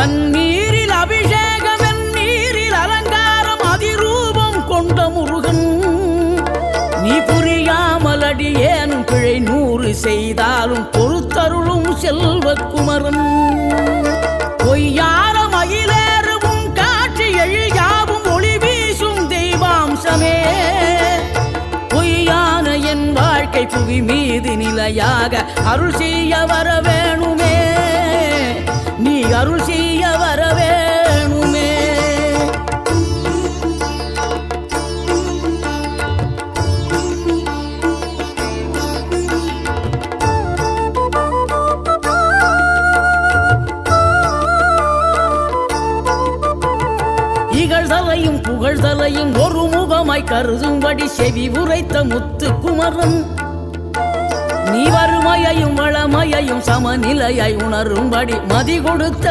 தண்ணீரில் அபிஷேகம் நீரில் அலங்காரம் அதிரூபம் கொண்ட முருகன் நீ புரியாமல் அடியேனும் பிழை 100 செய்தாலும் பொறுத்தருளும் செல்வக்குமரன் பொய்யார மயிலேறும் காட்சி எழியாவும் ஒளி வீசும் தெய்வாம்சமே பொய்யான என் வாழ்க்கை புவி மீது நிலையாக அருள் செய்ய வர வேணுமே நீ அருள் செய்ய வர வேணுமே இகழ்தலையும் புகழ்தலையும் ஒரு முகமாய் கருதும்படி செவி உரைத்த முத்துக்குமரன் நீ வறுமையையும் வளமையையும் சமநிலையை உணரும்படி மதி கொடுத்த